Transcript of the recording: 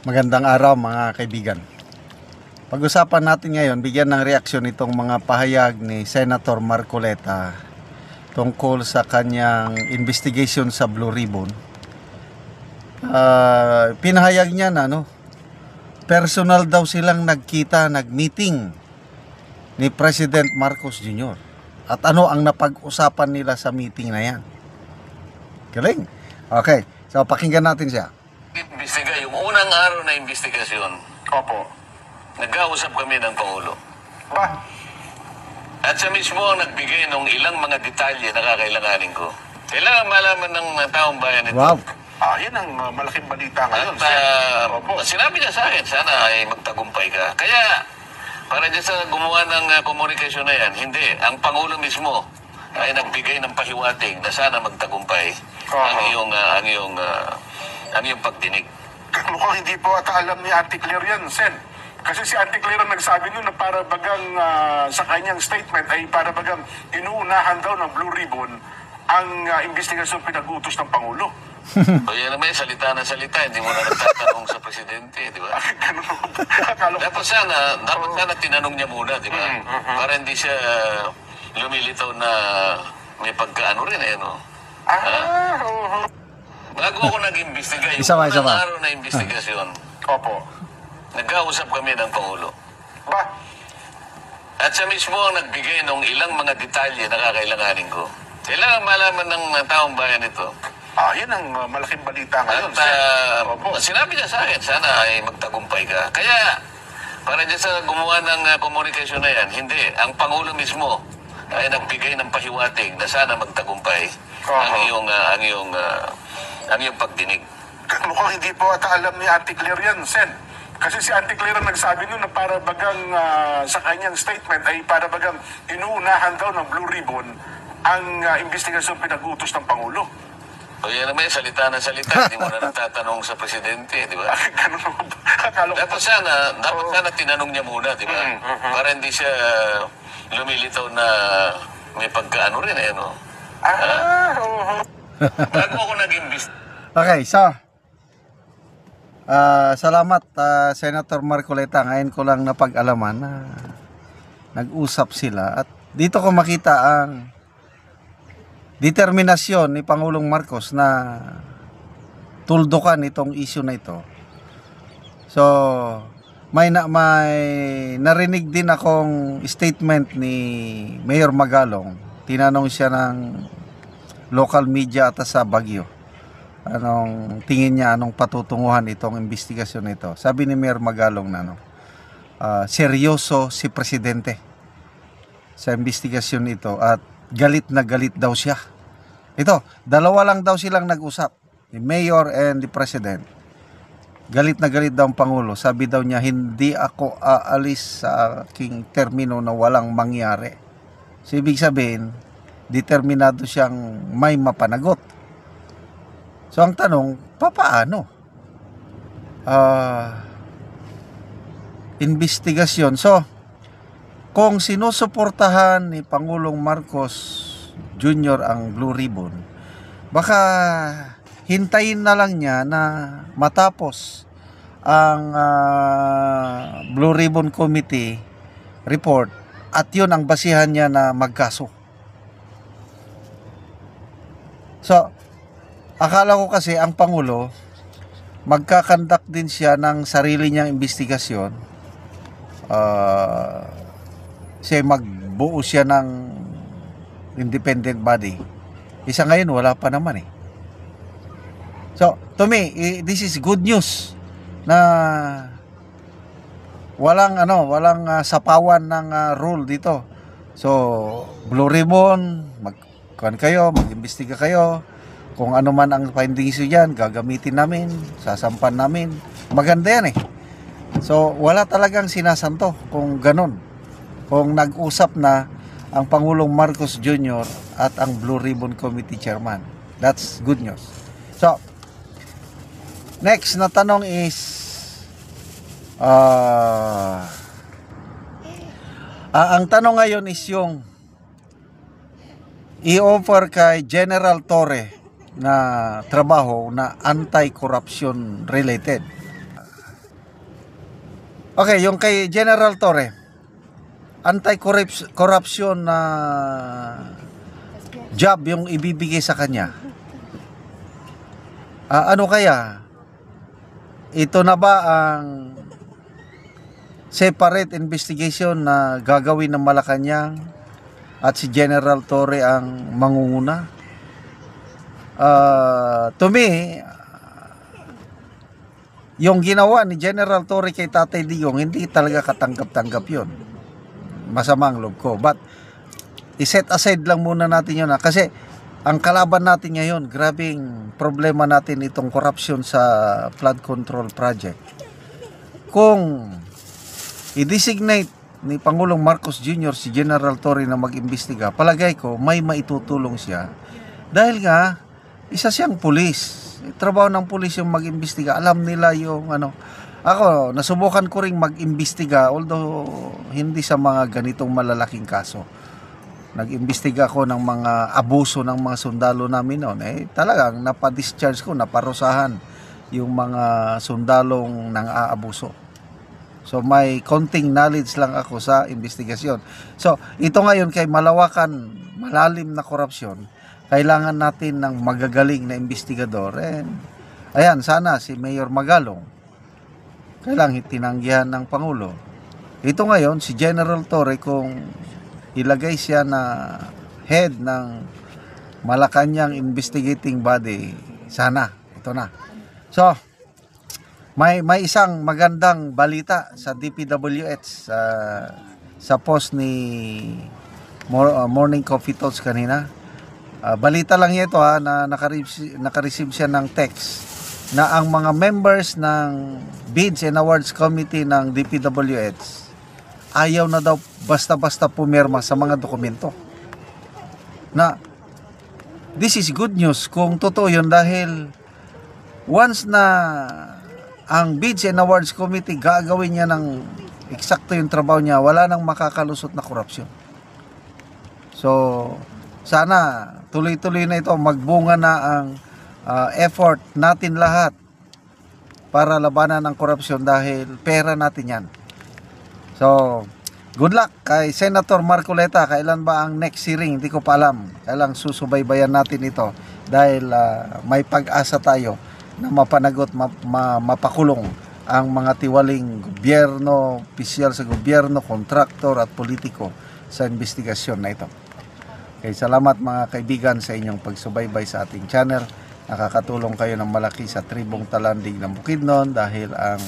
Magandang araw mga kaibigan. Pag-usapan natin ngayon, bigyan ng reaksyon itong mga pahayag ni Senator Marcoleta tungkol sa kanyang investigation sa Blue Ribbon. Pinahayag niya na personal daw silang nagkita, nagmeeting ni President Marcos Jr. At ano ang napag-usapan nila sa meeting na yan? Galing. Okay, so pakinggan natin siya. Imbestiga, yung unang araw na investigasyon, Opo. nag-ausap kami ng Pangulo. Ba? At siya mismo ang nagbigay ng ilang mga detalye na kakailanganin ko. Kailangan malaman ng taong bayan ito. Wow. Yan ang malaking balita ngayon. At Opo. sinabi niya sa akin, sana ay magtagumpay ka. Kaya, para dyan sa gumawa ng komunikasyon na yan, hindi. Ang Pangulo mismo ay nagbigay ng pahiwatig na sana magtagumpay ang iyong pagtinig. Mukhang hindi po ata alam ni Auntie Claire yan, Sen. Kasi si Auntie Claire ang nagsabi nun na para bagang sa kanyang statement ay para bagang inuunahan daw ng Blue Ribbon ang investigasyon pinag-utos ng Pangulo. O yan naman, salita na salita, hindi mo na nagtatanong sa presidente, di ba? Dapat sana tinanong niya muna, di ba? Para hindi siya lumilitaw na may pagkaano rin, Bago ako nag-imbestiga, yung Isa pa. araw na investigasyon, Opo. nag-ausap kami ng Pangulo. Ba? At siya mismo ang nagbigay ng ilang mga detalye na kakailanganin ko. Kailangan malaman ng taong bayan ito. Yan ang malaking balita ngayon, At Sen. Opo. sinabi niya sa akin, sana ay magtagumpay ka. Kaya, para dyan sa gumawa ng komunikasyon na yan, hindi. Ang Pangulo mismo ay nagbigay ng pahiwatig na sana magtagumpay ang iyong pagdinig. Mukhang hindi po ata alam ni Auntie Claire yan, Sen. Kasi si Auntie Claire ang nagsabi nun na para bagang sa kanyang statement ay para bagang inuunahan daw ng Blue Ribbon ang investigasyon pinag-utos ng Pangulo. O yan naman, salita na salita, hindi mo na nagtatanong sa presidente, di ba? Dapat sana tinanong niya muna, di ba? Para hindi siya lumilitaw na may pagkaano rin, Bago ako nag-imbestiga. Okay, so salamat Senator Marcoleta. Ngayon ko lang napag-alaman na nag-usap sila at dito ko makita ang determinasyon ni Pangulong Marcos na tuldukan itong issue na ito. So may narinig din akong statement ni Mayor Magalong. Tinanong siya ng local media at sa Baguio. Anong tingin niya, anong patutunguhan itong investigasyon nito? Sabi ni Mayor Magalong na seryoso si Presidente sa investigasyon ito at galit na galit daw siya. Ito, dalawa lang daw silang nag-usap, the Mayor and the President. Galit na galit daw ang Pangulo. Sabi daw niya, hindi ako aalis sa aking termino na walang mangyari. So, ibig sabihin, determinado siyang may mapanagot. So ang tanong, papaano? Investigasyon. So, kung sinusuportahan ni Pangulong Marcos Jr. ang Blue Ribbon, baka hintayin na lang niya na matapos ang Blue Ribbon Committee report at yun ang basihan niya na magkaso. So, akala ko kasi ang Pangulo, magkakandak din siya ng sarili niyang investigasyon. Magbuo siya ng independent body. Isa ngayon, wala pa naman eh. So, to me, this is good news na walang sapawan ng rule dito. So, Blue Ribbon, mag-imbestiga kayo. Kung ano man ang findings yan, gagamitin namin, sasampan namin. Maganda yan eh. So, wala talagang sinasanto kung ganun. Kung nag-usap na ang Pangulong Marcos Jr. at ang Blue Ribbon Committee Chairman. That's good news. So, next na tanong is, ang tanong ngayon is yung i-offer kay General Torre na trabaho na anti-corruption related. Okay, yung kay General Torre, anti-corruption na job yung ibibigay sa kanya. Ano kaya? Ito na ba ang separate investigation na gagawin ng Malacanang at si General Torre ang mangunguna? To me, yung ginawa ni General Torre kay Tatay Digong, hindi talaga katanggap-tanggap yun. Masamang loob ko. But, iset aside lang muna natin yun. Kasi, ang kalaban natin ngayon, grabing problema natin itong corruption sa flood control project. Kung i-designate ni Pangulong Marcos Jr. si General Torre na mag-imbestiga, palagay ko may maitutulong siya. Dahil nga, isa siyang pulis. Trabaho ng pulis yung mag-imbestiga. Alam nila yung ano. Ako, nasubukan ko ring mag-imbestiga, although hindi sa mga ganitong malalaking kaso. Nag-imbestiga ako ng mga abuso ng mga sundalo namin noon. Talagang napadischarge ko, naparusahan yung mga sundalong nang aabuso. So may konting knowledge lang ako sa investigasyon. So ito ngayon kay malawakan, malalim na korupsyon, kailangan natin ng magagaling na investigador. Ayan, sana si Mayor Magalong kailangan tinanggihan ng Pangulo. Ito ngayon, si General Torre, kung ilagay siya na head ng Malacanang investigating body, sana, ito na. So, may isang magandang balita sa DPWH sa post ni Morning Coffee Talks kanina. Balita lang ito na nakareceive siya ng text na ang mga members ng Bids and Awards Committee ng DPWH ayaw na daw basta-basta pumirma sa mga dokumento. Na this is good news kung totoo yun, dahil once na ang Bids and Awards Committee gagawin niya ng eksakto yung trabaho niya, wala nang makakalusot na korupsyon. So sana tuloy-tuloy na ito, magbunga na ang effort natin lahat para labanan ang korupsyon, dahil pera natin yan. So, good luck kay Senator Marcoleta. Kailan ba ang next hearing? Hindi ko pa alam. Kailang susubaybayan natin ito, dahil may pag-asa tayo na mapanagot, mapakulong ang mga tiwaling gobyerno, opisyal sa gobyerno, kontraktor at politiko sa investigasyon na ito. Okay, salamat mga kaibigan sa inyong pagsubaybay sa ating channel. Nakakatulong kayo ng malaki sa tribong Talandig ng Bukidnon, dahil ang